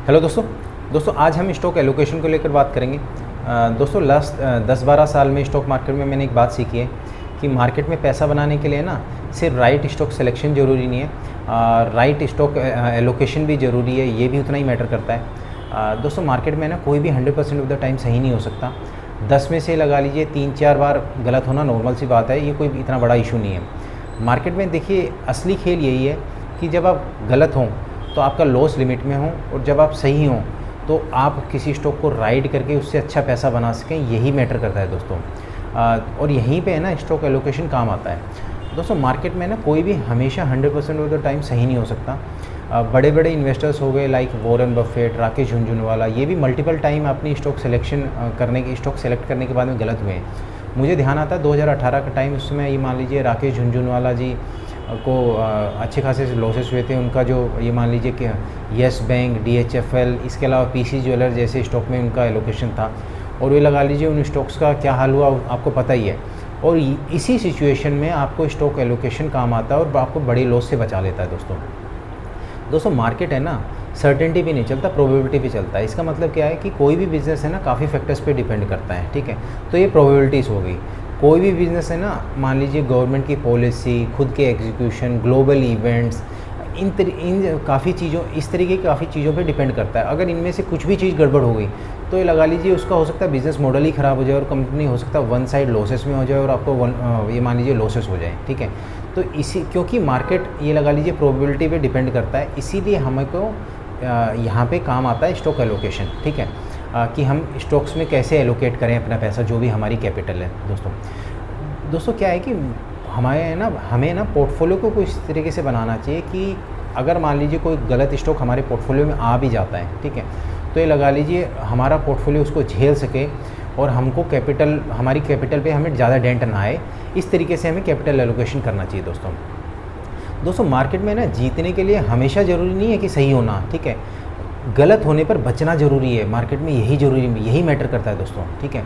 Hello दोस्तों आज हम स्टॉक एलोकेशन को लेकर बात करेंगे। दोस्तों लास्ट 10-12 साल में स्टॉक मार्केट में मैंने एक बात सीखी है कि मार्केट में पैसा बनाने के लिए ना सिर्फ राइट स्टॉक सिलेक्शन ज़रूरी नहीं है, राइट स्टॉक एलोकेशन भी ज़रूरी है, ये भी उतना ही मैटर करता है। दोस्तों मार्केट में ना कोई भी 100% ऑफ द टाइम सही नहीं हो सकता। 10 में से लगा लीजिए 3-4 बार गलत होना नॉर्मल सी बात है, ये कोई इतना बड़ा इशू नहीं है। मार्केट में देखिए असली खेल यही है कि जब आप गलत हों तो आपका लॉस लिमिट में हो, और जब आप सही हों तो आप किसी स्टॉक को राइड करके उससे अच्छा पैसा बना सकें, यही मैटर करता है दोस्तों। और यहीं पे है ना स्टॉक एलोकेशन काम आता है। दोस्तों मार्केट में ना कोई भी हमेशा 100% ऑफ द टाइम सही नहीं हो सकता। बड़े बड़े इन्वेस्टर्स हो गए like Warren Buffett, Rakesh Jhunjhunwala, ये भी मल्टीपल टाइम अपनी स्टॉक सेलेक्ट करने के बाद में गलत हुए हैं। मुझे ध्यान आता है 2018 का टाइम, उस समय ये मान लीजिए राकेश झुनझुनवाला जी को अच्छे खासे लॉसेस हुए थे। उनका जो ये मान लीजिए कि येस बैंक, DHFL, इसके अलावा PC ज्वेलर जैसे स्टॉक में उनका एलोकेशन था, और ये लगा लीजिए उन स्टॉक्स का क्या हाल हुआ आपको पता ही है। और इसी सिचुएशन में आपको स्टॉक एलोकेशन काम आता है और आपको बड़ी लॉस से बचा लेता है दोस्तों मार्केट है ना सर्टेनिटी भी नहीं चलता, प्रोबेबिलिटी भी चलता है। इसका मतलब क्या है कि कोई भी बिज़नेस है ना काफ़ी फैक्टर्स पे डिपेंड करता है, ठीक है। तो ये प्रोबेबिलिटीज़ हो गई। कोई भी बिज़नेस है ना, मान लीजिए गवर्नमेंट की पॉलिसी, खुद के एग्जीक्यूशन, ग्लोबल इवेंट्स, इन काफ़ी चीज़ों, इस तरीके की काफ़ी चीज़ों पे डिपेंड करता है। अगर इनमें से कुछ भी चीज़ गड़बड़ हो गई तो ये लगा लीजिए उसका हो सकता है बिज़नेस मॉडल ही ख़राब हो जाए और कंपनी हो सकता है वन साइड लॉसेस में हो जाए और आपको ये मान लीजिए लॉसेस हो जाए, ठीक है। तो क्योंकि मार्केट ये लगा लीजिए प्रोबेबिलिटी पे डिपेंड करता है, इसीलिए हमें को यहाँ पे काम आता है स्टॉक एलोकेशन, ठीक है। कि हम स्टॉक्स में कैसे एलोकेट करें अपना पैसा, जो भी हमारी कैपिटल है। दोस्तों क्या है कि हमें ना पोर्टफोलियो को कुछ इस तरीके से बनाना चाहिए कि अगर मान लीजिए कोई गलत स्टॉक हमारे पोर्टफोलियो में आ भी जाता है, ठीक है, तो ये लगा लीजिए हमारा पोर्टफोलियो उसको झेल सके और हमको हमारी कैपिटल पे हमें ज़्यादा डेंट ना आए। इस तरीके से हमें कैपिटल एलोकेशन करना चाहिए दोस्तों मार्केट में ना जीतने के लिए हमेशा ज़रूरी नहीं है कि सही होना, ठीक है। गलत होने पर बचना ज़रूरी है मार्केट में, यही मैटर करता है दोस्तों, ठीक है।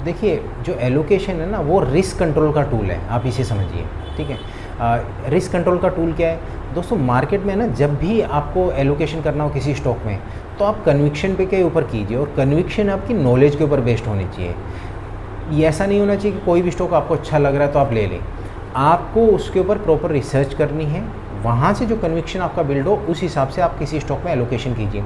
देखिए जो एलोकेशन है ना वो रिस्क कंट्रोल का टूल है, आप इसे समझिए, ठीक है। रिस्क कंट्रोल का टूल क्या है दोस्तों, मार्केट में ना जब भी आपको एलोकेशन करना हो किसी स्टॉक में तो आप कन्विक्शन पे के ऊपर कीजिए, और कन्विक्शन आपकी नॉलेज के ऊपर बेस्ड होनी चाहिए। ये ऐसा नहीं होना चाहिए कि कोई भी स्टॉक आपको अच्छा लग रहा है तो आप ले लें। आपको उसके ऊपर प्रॉपर रिसर्च करनी है, वहाँ से जो कन्विक्शन आपका बिल्ड हो उस हिसाब से आप किसी स्टॉक में एलोकेशन कीजिए।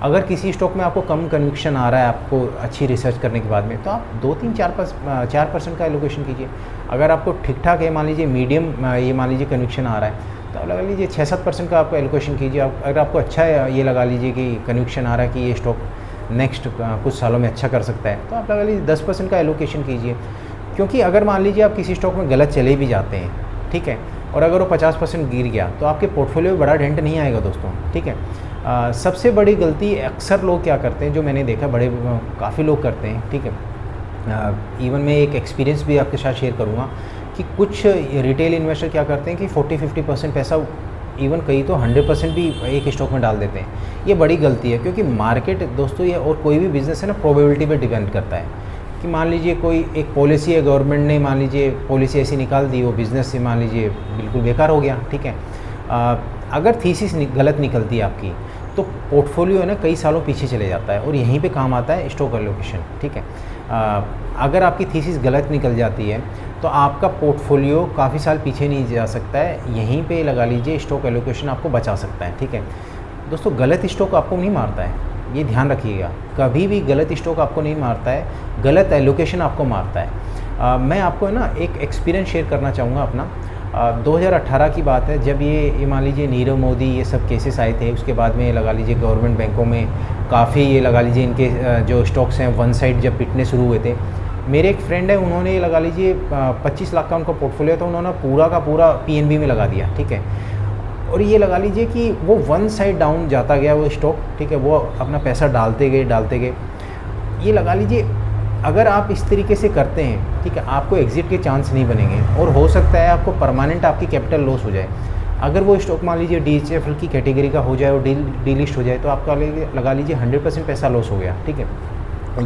अगर किसी स्टॉक में आपको कम कन्विक्शन आ रहा है आपको अच्छी रिसर्च करने के बाद में, तो आप 2-3-4% का एलोकेशन कीजिए। अगर आपको ठीक ठाक है, मान लीजिए मीडियम ये मान लीजिए कन्विक्शन आ रहा है, तो आप लगा लीजिए 6-7% का आपको एलोकेशन कीजिए। अगर आपको अच्छा है, ये लगा लीजिए कि कन्विक्शन आ रहा है कि ये स्टॉक नेक्स्ट कुछ सालों में अच्छा कर सकता है, तो आप लगा लीजिए 10% का एलोकेशन कीजिए। क्योंकि अगर मान लीजिए आप किसी स्टॉक में गलत चले भी जाते हैं, ठीक है, और अगर वो 50% गिर गया तो आपके पोर्टफोलियो में बड़ा डेंट नहीं आएगा दोस्तों, ठीक है। सबसे बड़ी गलती अक्सर लोग क्या करते हैं, जो मैंने देखा काफ़ी लोग करते हैं, ठीक है। इवन मैं एक एक्सपीरियंस भी आपके साथ शेयर करूँगा कि कुछ रिटेल इन्वेस्टर क्या करते हैं कि 40-50% पैसा, इवन कई तो 100% भी एक स्टॉक में डाल देते हैं। ये बड़ी गलती है, क्योंकि मार्केट दोस्तों ये और कोई भी बिज़नेस है ना प्रोबेबिलिटी पे डिपेंड करता है। कि मान लीजिए कोई एक पॉलिसी है, गवर्नमेंट ने मान लीजिए पॉलिसी ऐसी निकाल दी, वो बिज़नेस से मान लीजिए बिल्कुल बेकार हो गया, ठीक है। अगर थीसिस गलत निकलती है आपकी तो पोर्टफोलियो है ना कई सालों पीछे चले जाता है, और यहीं पे काम आता है स्टॉक एलोकेशन, ठीक है। अगर आपकी थीसिस गलत निकल जाती है तो आपका पोर्टफोलियो काफ़ी साल पीछे नहीं जा सकता है, यहीं पे लगा लीजिए स्टॉक एलोकेशन आपको बचा सकता है, ठीक है। दोस्तों गलत स्टॉक आपको नहीं मारता है, ये ध्यान रखिएगा, कभी भी गलत स्टॉक आपको नहीं मारता है, गलत एलोकेशन आपको मारता है। मैं आपको है ना एक एक्सपीरियंस शेयर करना चाहूँगा अपना। 2018 की बात है, जब ये मान लीजिए नीरव मोदी ये सब केसेस आए थे, उसके बाद में लगा लीजिए गवर्नमेंट बैंकों में काफ़ी ये लगा लीजिए इनके जो स्टॉक्स हैं वन साइड जब पिटने शुरू हुए थे। मेरे एक फ्रेंड है, उन्होंने ये लगा लीजिए 25 लाख का उनका पोर्टफोलियो था, उन्होंने पूरा का पूरा PNB में लगा दिया, ठीक है। और ये लगा लीजिए कि वो वन साइड डाउन जाता गया वो स्टॉक, ठीक है, वो अपना पैसा डालते गए। ये लगा लीजिए अगर आप इस तरीके से करते हैं, ठीक है, आपको एग्जिट के चांस नहीं बनेंगे, और हो सकता है आपको परमानेंट आपकी कैपिटल लॉस हो जाए। अगर वो स्टॉक मान लीजिए DHFL की कैटेगरी का हो जाए और डीलिस्ट हो जाए, तो आपका लगा लीजिए 100% पैसा लॉस हो गया, ठीक है।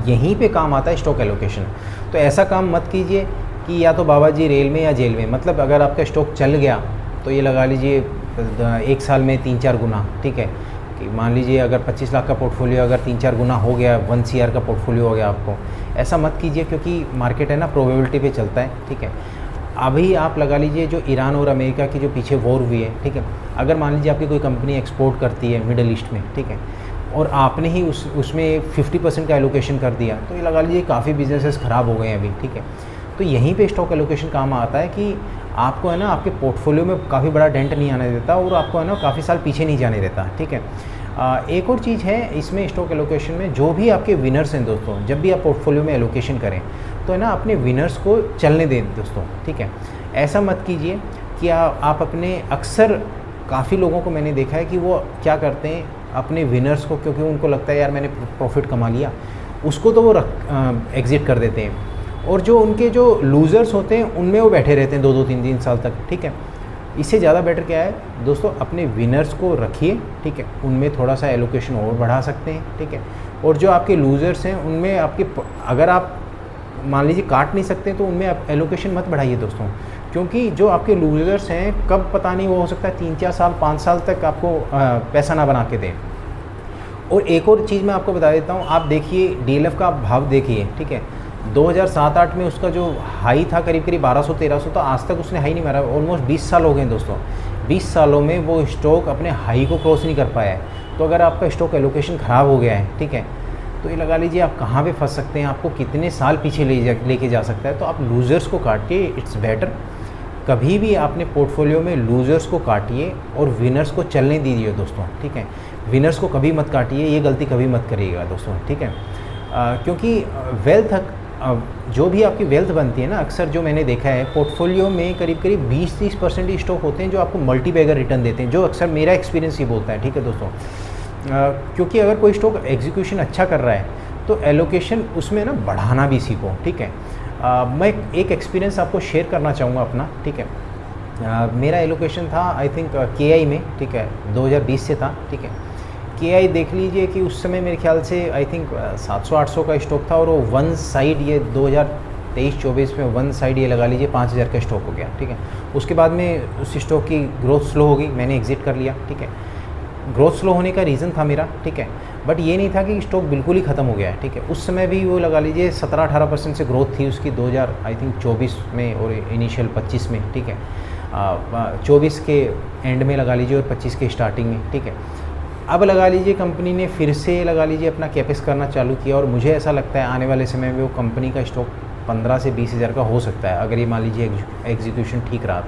यहीं पे काम आता है स्टॉक एलोकेशन। तो ऐसा काम मत कीजिए कि या तो बाबा जी रेल में या जेल में, मतलब अगर आपका स्टॉक चल गया तो ये लगा लीजिए 1 साल में 3-4 गुना, ठीक है। कि मान लीजिए अगर 25 लाख का पोर्टफोलियो अगर 3-4 गुना हो गया, 1 CR का पोर्टफोलियो हो गया आपको, ऐसा मत कीजिए, क्योंकि मार्केट है ना प्रोबेबिलिटी पे चलता है, ठीक है। अभी आप लगा लीजिए जो ईरान और अमेरिका की जो पीछे वॉर हुई है, ठीक है, अगर मान लीजिए आपकी कोई कंपनी एक्सपोर्ट करती है मिडल ईस्ट में, ठीक है, और आपने ही उसमें 50% का एलोकेशन कर दिया, तो ये लगा लीजिए काफ़ी बिजनेसेस ख़राब हो गए हैं अभी, ठीक है। तो यहीं पे स्टॉक एलोकेशन काम आता है कि आपको है ना आपके पोर्टफोलियो में काफ़ी बड़ा डेंट नहीं आने देता और आपको है ना काफ़ी साल पीछे नहीं जाने देता, ठीक है। एक और चीज़ है इसमें स्टॉक एलोकेशन में, जो भी आपके विनर्स हैं दोस्तों, जब भी आप पोर्टफोलियो में एलोकेशन करें तो है ना अपने विनर्स को चलने दें दोस्तों, ठीक है। ऐसा मत कीजिए कि आप अपने, अक्सर काफ़ी लोगों को मैंने देखा है कि वो क्या करते हैं अपने विनर्स को, क्योंकि उनको लगता है यार मैंने प्रॉफिट कमा लिया, उसको तो वो एग्ज़िट कर देते हैं, और जो उनके जो लूज़र्स होते हैं उनमें वो बैठे रहते हैं 2-2 3-3 साल तक, ठीक है। इससे ज़्यादा बेटर क्या है दोस्तों, अपने विनर्स को रखिए, ठीक है, उनमें थोड़ा सा एलोकेशन और बढ़ा सकते हैं, ठीक है। और जो आपके लूज़र्स हैं उनमें आपके, अगर आप मान लीजिए काट नहीं सकते तो उनमें आप एलोकेशन मत बढ़ाइए दोस्तों, क्योंकि जो आपके लूज़र्स हैं कब पता नहीं, वो हो सकता है 3-4 साल 5 साल तक आपको पैसा ना बना के दें। और एक और चीज़ मैं आपको बता देता हूँ, आप देखिए DLF का भाव देखिए, ठीक है, 2007-8 में उसका जो हाई था करीब 1200-1300, तो आज तक उसने हाई नहीं मारा, ऑलमोस्ट 20 साल हो गए दोस्तों। 20 सालों में वो स्टॉक अपने हाई को क्रॉस नहीं कर पाया है। तो अगर आपका स्टॉक एलोकेशन ख़राब हो गया है, ठीक है, तो ये लगा लीजिए आप कहाँ पे फंस सकते हैं, आपको कितने साल पीछे लेके जा सकता है। तो आप लूज़र्स को काटिए, इट्स बेटर। कभी भी आपने पोर्टफोलियो में लूज़र्स को काटिए और विनर्स को चलने दीजिए दोस्तों, ठीक है। विनर्स को कभी मत काटिए, ये गलती कभी मत करिएगा दोस्तों, ठीक है। क्योंकि वेल्थ, जो भी आपकी वेल्थ बनती है ना, अक्सर जो मैंने देखा है पोर्टफोलियो में करीब 20-30% ही स्टॉक होते हैं जो आपको मल्टी बैगर रिटर्न देते हैं, जो अक्सर मेरा एक्सपीरियंस ये बोलता है, ठीक है दोस्तों। क्योंकि अगर कोई स्टॉक एग्जीक्यूशन अच्छा कर रहा है तो एलोकेशन उसमें ना बढ़ाना भी सीखो, ठीक है। मैं एक एक्सपीरियंस आपको शेयर करना चाहूँगा अपना, ठीक है। मेरा एलोकेशन था आई थिंक KI में, ठीक है, 2020 से था, ठीक है। KI देख लीजिए कि उस समय मेरे ख्याल से आई थिंक 700-800 का स्टॉक था, और वो वन साइड ये 2023-24 में वन साइड ये लगा लीजिए 5000 का स्टॉक हो गया, ठीक है। उसके बाद में उस स्टॉक की ग्रोथ स्लो हो गई, मैंने एग्जिट कर लिया, ठीक है। ग्रोथ स्लो होने का रीज़न था मेरा, ठीक है, बट ये नहीं था कि स्टॉक बिल्कुल ही ख़त्म हो गया है, ठीक है। उस समय भी वो लगा लीजिए 17-18% से ग्रोथ थी उसकी 2024 में और इनिशियल 25 में, ठीक है। 24 के एंड में लगा लीजिए और 25 के स्टार्टिंग में, ठीक है। अब लगा लीजिए कंपनी ने फिर से लगा लीजिए अपना कैपेक्स करना चालू किया, और मुझे ऐसा लगता है आने वाले समय में वो कंपनी का स्टॉक 15 से 20 हज़ार का हो सकता है, अगर ये मान लीजिए एग्जीक्यूशन ठीक रहा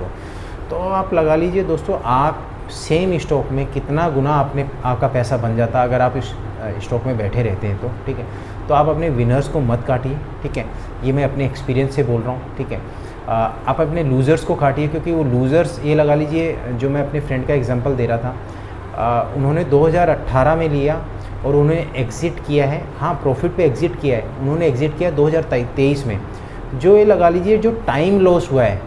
तो आप लगा लीजिए दोस्तों, आप सेम स्टॉक में कितना गुना आपका पैसा बन जाता अगर आप इस स्टॉक में बैठे रहते हैं तो, ठीक है। तो आप अपने विनर्स को मत काटिए, ठीक है, ये मैं अपने एक्सपीरियंस से बोल रहा हूँ, ठीक है। आप अपने लूज़र्स को काटिए, क्योंकि वो लूज़र्स, ये लगा लीजिए जो मैं अपने फ्रेंड का एग्जांपल दे रहा था, उन्होंने 2018 में लिया और उन्होंने एग्ज़िट किया है, हाँ प्रॉफिट पे एग्ज़िट किया है, उन्होंने एग्ज़िट किया 2023 में। जो ये लगा लीजिए जो टाइम लॉस हुआ है,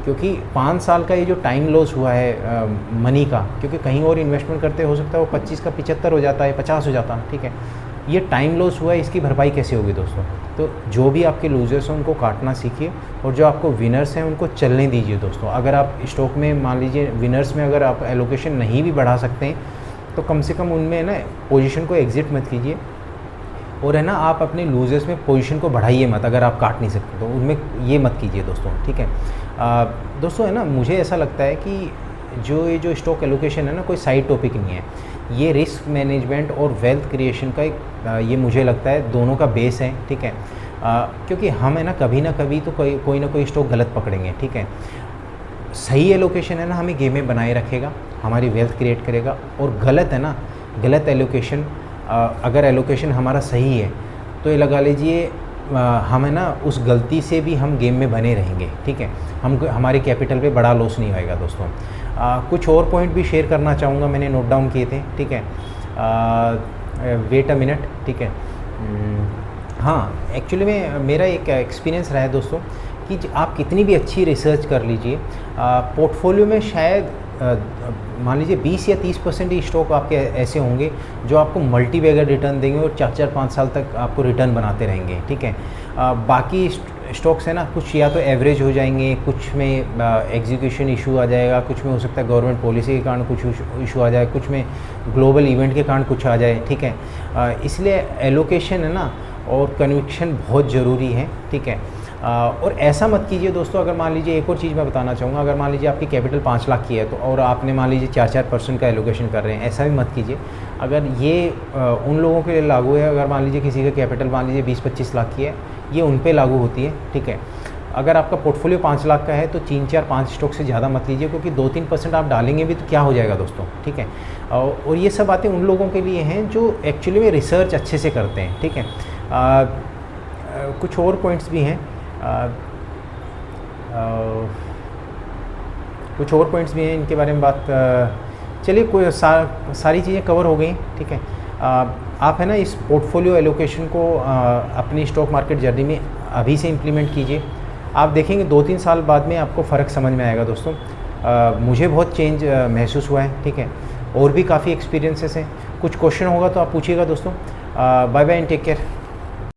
क्योंकि 5 साल का ये जो टाइम लॉस हुआ है मनी का, क्योंकि कहीं और इन्वेस्टमेंट करते हो सकता है वो 25 का 75 हो जाता है, 50 हो जाता है, ठीक है। ये टाइम लॉस हुआ है, इसकी भरपाई कैसे होगी दोस्तों? तो जो भी आपके लूज़र्स हैं उनको काटना सीखिए, और जो आपको विनर्स हैं उनको चलने दीजिए दोस्तों। अगर आप स्टॉक में मान लीजिए विनर्स में अगर आप एलोकेशन नहीं भी बढ़ा सकते हैं तो कम से कम उनमें ना पोजीशन को एग्जिट मत कीजिए, और है ना आप अपने लूज़र्स में पोजीशन को बढ़ाइए मत। अगर आप काट नहीं सकते तो उनमें ये मत कीजिए दोस्तों, ठीक है। दोस्तों है ना, मुझे ऐसा लगता है कि ये जो स्टॉक एलोकेशन है ना, कोई साइड टॉपिक नहीं है, ये रिस्क मैनेजमेंट और वेल्थ क्रिएशन का एक ये मुझे लगता है दोनों का बेस है, ठीक है। क्योंकि हम है ना कभी तो कोई ना कोई स्टॉक गलत पकड़ेंगे, ठीक है। सही एलोकेशन है ना हमें गेम में बनाए रखेगा, हमारी वेल्थ क्रिएट करेगा, और गलत है ना, गलत एलोकेशन, अगर एलोकेशन हमारा सही है तो ये लगा लीजिए हम है ना उस गलती से भी हम गेम में बने रहेंगे, ठीक है। हमारे कैपिटल पे बड़ा लॉस नहीं होएगा दोस्तों। कुछ और पॉइंट भी शेयर करना चाहूँगा, मैंने नोट डाउन किए थे, ठीक है। वेट अ मिनट, ठीक है। हाँ, एक्चुअली में मेरा एक एक्सपीरियंस रहा है दोस्तों कि आप कितनी भी अच्छी रिसर्च कर लीजिए, पोर्टफोलियो में शायद मान लीजिए 20 या 30% ही स्टॉक आपके ऐसे होंगे जो आपको मल्टी बैगर रिटर्न देंगे और 4-4-5 साल तक आपको रिटर्न बनाते रहेंगे, ठीक है। बाकी स्टॉक्स है ना, कुछ या तो एवरेज हो जाएंगे, कुछ में एग्जीक्यूशन इशू आ जाएगा, कुछ में हो सकता है गवर्नमेंट पॉलिसी के कारण कुछ इशू आ जाए, कुछ में ग्लोबल इवेंट के कारण कुछ आ जाए, ठीक है। इसलिए एलोकेशन है ना और कन्विक्शन बहुत ज़रूरी है, ठीक है। और ऐसा मत कीजिए दोस्तों, अगर मान लीजिए एक और चीज़ मैं बताना चाहूँगा, अगर मान लीजिए आपकी कैपिटल 5 लाख की है तो और आपने मान लीजिए 4% का एलोकेशन कर रहे हैं, ऐसा भी मत कीजिए। अगर ये उन लोगों के लिए लागू है, अगर मान लीजिए किसी का कैपिटल मान लीजिए 20-25 लाख की है, ये उन पे लागू होती है, ठीक है। अगर आपका पोर्टफोलियो 5 लाख का है तो 3-4-5 स्टॉक से ज़्यादा मत लीजिए, क्योंकि 2-3% आप डालेंगे भी तो क्या हो जाएगा दोस्तों, ठीक है। और ये सब बातें उन लोगों के लिए हैं जो एक्चुअली में रिसर्च अच्छे से करते हैं, ठीक है। कुछ और पॉइंट्स भी हैं, कुछ और पॉइंट्स भी हैं, इनके बारे में बात चलिए कोई सारी चीज़ें कवर हो गई, ठीक है। आप है ना इस पोर्टफोलियो एलोकेशन को अपनी स्टॉक मार्केट जर्नी में अभी से इम्प्लीमेंट कीजिए। आप देखेंगे 2-3 साल बाद में आपको फ़र्क समझ में आएगा दोस्तों। मुझे बहुत चेंज महसूस हुआ है, ठीक है। और भी काफ़ी एक्सपीरियंसेस हैं। कुछ क्वेश्चन होगा तो आप पूछिएगा दोस्तों। Bye bye and take care.